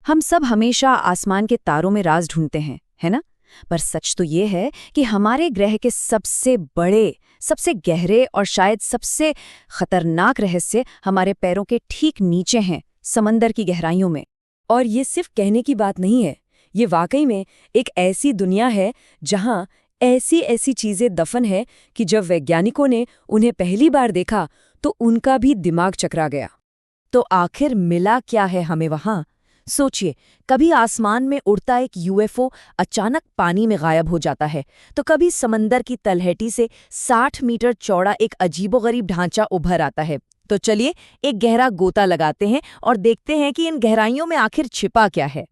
हम सब हमेशा आसमान के तारों में राज ढूंढते हैं, है ना? पर सच तो ये है कि हमारे ग्रह के सबसे बड़े, सबसे गहरे और शायद सबसे खतरनाक रहस्य हमारे पैरों के ठीक नीचे हैं, समंदर की गहराइयों में। और ये सिर्फ कहने की बात नहीं है, ये वाकई में एक ऐसी दुनिया है जहां ऐसी ऐसी चीजें दफन है कि जब वैज्ञानिकों ने उन्हें पहली बार देखा तो उनका भी दिमाग चकरा गया। तो आखिर मिला क्या है हमें वहां? सोचिए, कभी आसमान में उड़ता एक यूएफओ अचानक पानी में गायब हो जाता है, तो कभी समंदर की तलहटी से 60 मीटर चौड़ा एक अजीबोगरीब ढांचा उभर आता है। तो चलिए एक गहरा गोता लगाते हैं और देखते हैं कि इन गहराइयों में आखिर छिपा क्या है।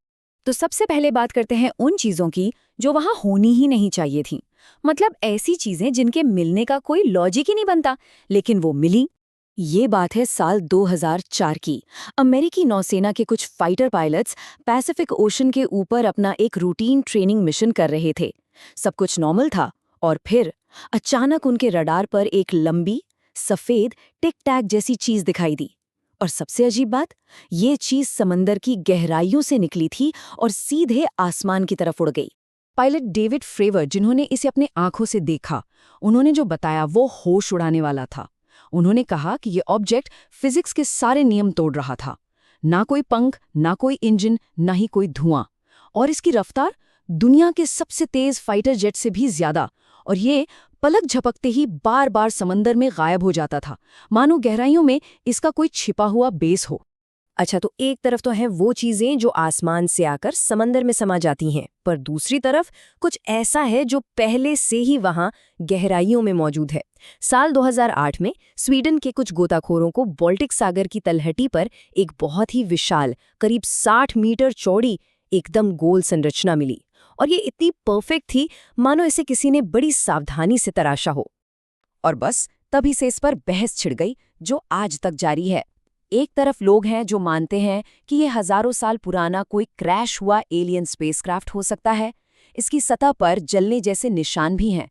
तो सबसे पहले बात करते हैं उन चीज़ों की जो वहाँ होनी ही नहीं चाहिए थी। मतलब ऐसी चीज़ें जिनके मिलने का कोई लॉजिक ही नहीं बनता, लेकिन वो मिली। ये बात है साल 2004 की। अमेरिकी नौसेना के कुछ फाइटर पायलट्स पैसिफिक ओशन के ऊपर अपना एक रूटीन ट्रेनिंग मिशन कर रहे थे। सब कुछ नॉर्मल था और फिर अचानक उनके रडार पर एक लंबी, सफ़ेद टिक टैक जैसी चीज़ दिखाई दी। और सबसे अजीब बात, ये चीज़ समंदर की गहराइयों से निकली थी और सीधे आसमान की तरफ उड़ गई। पायलट डेविड फ्रेवर, जिन्होंने इसे अपने आंखों से देखा, उन्होंने जो बताया वो होश उड़ाने वाला था। उन्होंने कहा कि ये ऑब्जेक्ट फिजिक्स के सारे नियम तोड़ रहा था। ना कोई पंख, ना कोई इंजन, ना ही कोई धुआं। और इसकी रफ्तार दुनिया के सबसे तेज फाइटर जेट से भी ज्यादा। और ये पलक झपकते ही बार बार समंदर में गायब हो जाता था, मानो गहराइयों में इसका कोई छिपा हुआ बेस हो। अच्छा, तो एक तरफ तो हैं वो चीजें जो आसमान से आकर समंदर में समा जाती हैं, पर दूसरी तरफ कुछ ऐसा है जो पहले से ही वहां गहराइयों में मौजूद है। साल 2008 में स्वीडन के कुछ गोताखोरों को बाल्टिक सागर की तलहटी पर एक बहुत ही विशाल, करीब 60 मीटर चौड़ी, एकदम गोल संरचना मिली। और ये इतनी परफेक्ट थी मानो इसे किसी ने बड़ी सावधानी से तराशा हो। और बस तभी से इस पर बहस छिड़ गई, जो आज तक जारी है। एक तरफ लोग हैं जो मानते हैं कि ये हजारों साल पुराना कोई क्रैश हुआ एलियन स्पेसक्राफ्ट हो सकता है। इसकी सतह पर जलने जैसे निशान भी हैं।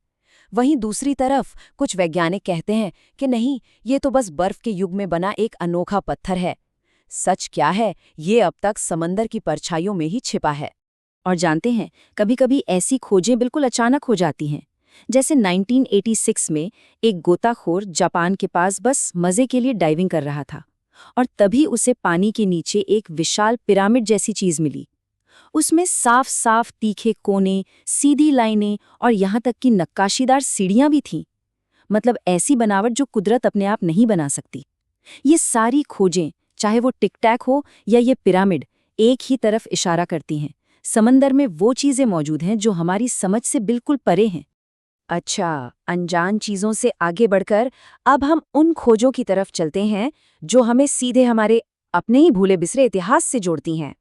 वहीं दूसरी तरफ कुछ वैज्ञानिक कहते हैं कि नहीं, ये तो बस बर्फ के युग में बना एक अनोखा पत्थर है। सच क्या है, ये अब तक समंदर की परछाइयों में ही छिपा है। और जानते हैं, कभी-कभी ऐसी खोजें बिल्कुल अचानक हो जाती हैं। जैसे 1986 में एक गोताखोर जापान के पास बस मजे के लिए डाइविंग कर रहा था और तभी उसे पानी के नीचे एक विशाल पिरामिड जैसी चीज मिली। उसमें साफ साफ तीखे कोने, सीधी लाइनें और यहाँ तक कि नक्काशीदार सीढ़ियां भी थीं। मतलब ऐसी बनावट जो कुदरत अपने आप नहीं बना सकती। ये सारी खोजें, चाहे वो टिक टैक हो या ये पिरामिड, एक ही तरफ इशारा करती हैं। समंदर में वो चीजें मौजूद हैं जो हमारी समझ से बिल्कुल परे हैं। अच्छा, अनजान चीजों से आगे बढ़कर अब हम उन खोजों की तरफ चलते हैं जो हमें सीधे हमारे अपने ही भूले बिसरे इतिहास से जोड़ती हैं।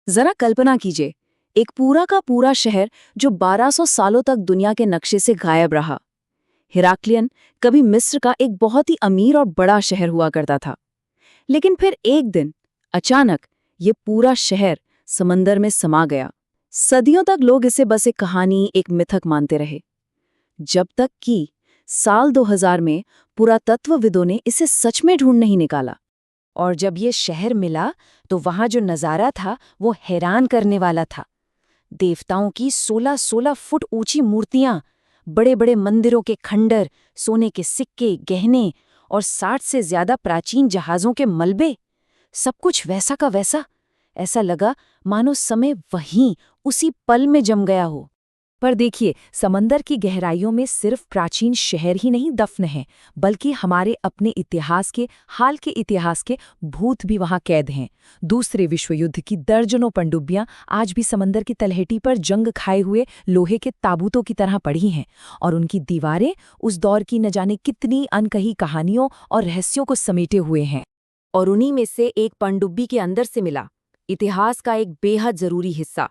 जरा कल्पना कीजिए, एक पूरा का पूरा शहर जो 1200 सालों तक दुनिया के नक्शे से गायब रहा। हेराक्लियन कभी मिस्र का एक बहुत ही अमीर और बड़ा शहर हुआ करता था, लेकिन फिर एक दिन अचानक ये पूरा शहर समंदर में समा गया। सदियों तक लोग इसे बस एक कहानी, एक मिथक मानते रहे, जब तक कि साल 2000 में पुरातत्वविदों ने इसे सच में ढूंढ नहीं निकाला। और जब ये शहर मिला तो वहां जो नजारा था वो हैरान करने वाला था। देवताओं की 16-16 फुट ऊंची मूर्तियां, बड़े बड़े मंदिरों के खंडर, सोने के सिक्के, गहने और 60 से ज्यादा प्राचीन जहाजों के मलबे, सब कुछ वैसा का वैसा। ऐसा लगा मानो समय वहीं उसी पल में जम गया हो। पर देखिए, समंदर की गहराइयों में सिर्फ प्राचीन शहर ही नहीं दफन हैं, बल्कि हमारे अपने इतिहास के, हाल के इतिहास के भूत भी वहां कैद हैं। दूसरे विश्व युद्ध की दर्जनों पनडुब्बियां आज भी समंदर की तलहटी पर जंग खाए हुए लोहे के ताबूतों की तरह पड़ी हैं, और उनकी दीवारें उस दौर की न जाने कितनी अनकही कहानियों और रहस्यों को समेटे हुए हैं। और उन्हीं में से एक पनडुब्बी के अंदर से मिला इतिहास का एक बेहद जरूरी हिस्सा,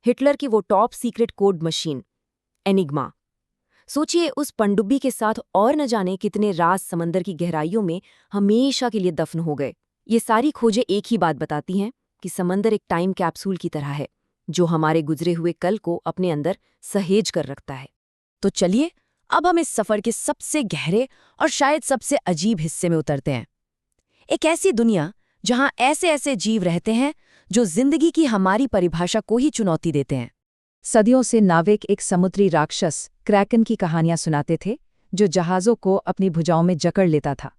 हिटलर की वो top secret code machine, enigma. सोचिए, उस पनडुब्बी के साथ और न जाने कितने राज समंदर की गहराइयों में हमेशा के लिए दफन हो गए। ये सारी खोजें एक ही बात बताती हैं कि समंदर एक टाइम कैप्सूल की तरह है, जो हमारे गुजरे हुए कल को अपने अंदर सहेज कर रखता है। तो चलिए, अब हम इस सफर के सबसे गहरे और शायद सबसे अजीब हिस्से में उतरते हैं। एक ऐसी दुनिया जहां ऐसे ऐसे जीव रहते हैं जो जिंदगी की हमारी परिभाषा को ही चुनौती देते हैं। सदियों से नाविक एक समुद्री राक्षस क्रैकन की कहानियां सुनाते थे, जो जहाज़ों को अपनी भुजाओं में जकड़ लेता था।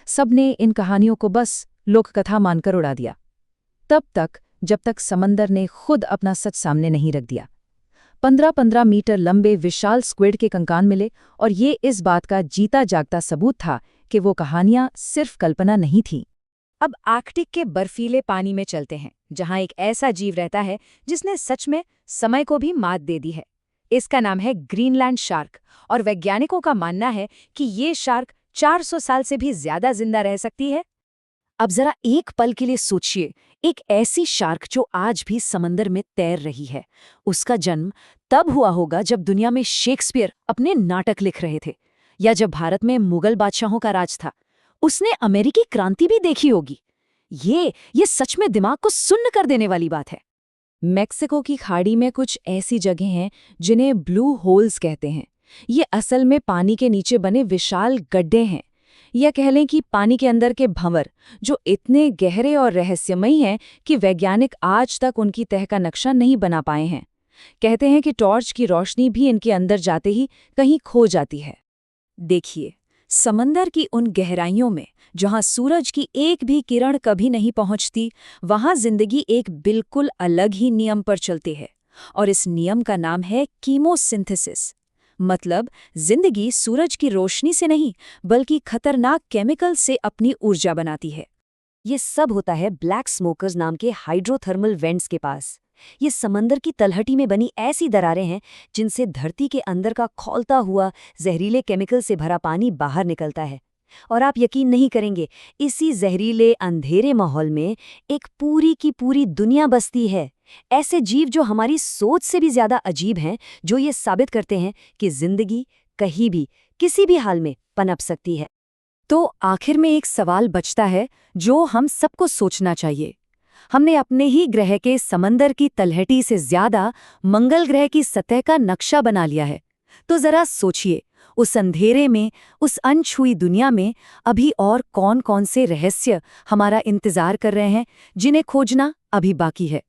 सबने इन कहानियों को बस लोककथा मानकर उड़ा दिया, तब तक जब तक समंदर ने खुद अपना सच सामने नहीं रख दिया। 15-15 मीटर लंबे विशाल स्क्विड के कंकाल मिले, और ये इस बात का जीता जागता सबूत था कि वो कहानियां सिर्फ कल्पना नहीं थीं। अब आर्कटिक के बर्फीले पानी में चलते हैं, जहां एक ऐसा जीव रहता है जिसने सच में समय को भी मात दे दी है। इसका नाम है ग्रीनलैंड शार्क, और वैज्ञानिकों का मानना है कि ये शार्क 400 साल से भी ज्यादा जिंदा रह सकती है। अब जरा एक पल के लिए सोचिए, एक ऐसी शार्क जो आज भी समंदर में तैर रही है। उसका जन्म तब हुआ होगा जब दुनिया में शेक्सपियर अपने नाटक लिख रहे थे, या जब भारत में मुगल बादशाहों का राज था। उसने अमेरिकी क्रांति भी देखी होगी। ये सच में दिमाग को सुन्न कर देने वाली बात है। मेक्सिको की खाड़ी में कुछ ऐसी जगह हैं जिन्हें ब्लू होल्स कहते हैं। ये असल में पानी के नीचे बने विशाल गड्ढे हैं, या कह लें कि पानी के अंदर के भंवर, जो इतने गहरे और रहस्यमयी हैं कि वैज्ञानिक आज तक उनकी तह का नक्शा नहीं बना पाए हैं। कहते हैं कि टॉर्च की रोशनी भी इनके अंदर जाते ही कहीं खो जाती है। देखिए, समंदर की उन गहराइयों में जहां सूरज की एक भी किरण कभी नहीं पहुंचती, वहां जिंदगी एक बिल्कुल अलग ही नियम पर चलती है, और इस नियम का नाम है कीमोसिंथेसिस। मतलब जिंदगी सूरज की रोशनी से नहीं, बल्कि खतरनाक केमिकल से अपनी ऊर्जा बनाती है। ये सब होता है ब्लैक स्मोकर्स नाम के हाइड्रोथर्मल वेंट्स के पास। ये समंदर की तलहटी में बनी ऐसी दरारें हैं जिनसे धरती के अंदर का खौलता हुआ जहरीले केमिकल से भरा पानी बाहर निकलता है। और आप यकीन नहीं करेंगे, इसी जहरीले अंधेरे माहौल में एक पूरी की पूरी दुनिया बसती है। ऐसे जीव जो हमारी सोच से भी ज्यादा अजीब हैं, जो ये साबित करते हैं कि जिंदगी कहीं भी किसी भी हाल में पनप सकती है। तो आखिर में एक सवाल बचता है जो हम सबको सोचना चाहिए। हमने अपने ही ग्रह के समंदर की तलहटी से ज्यादा मंगल ग्रह की सतह का नक्शा बना लिया है। तो जरा सोचिए, उस अंधेरे में, उस अनछुई दुनिया में अभी और कौन-कौन से रहस्य हमारा इंतजार कर रहे हैं, जिन्हें खोजना अभी बाकी है।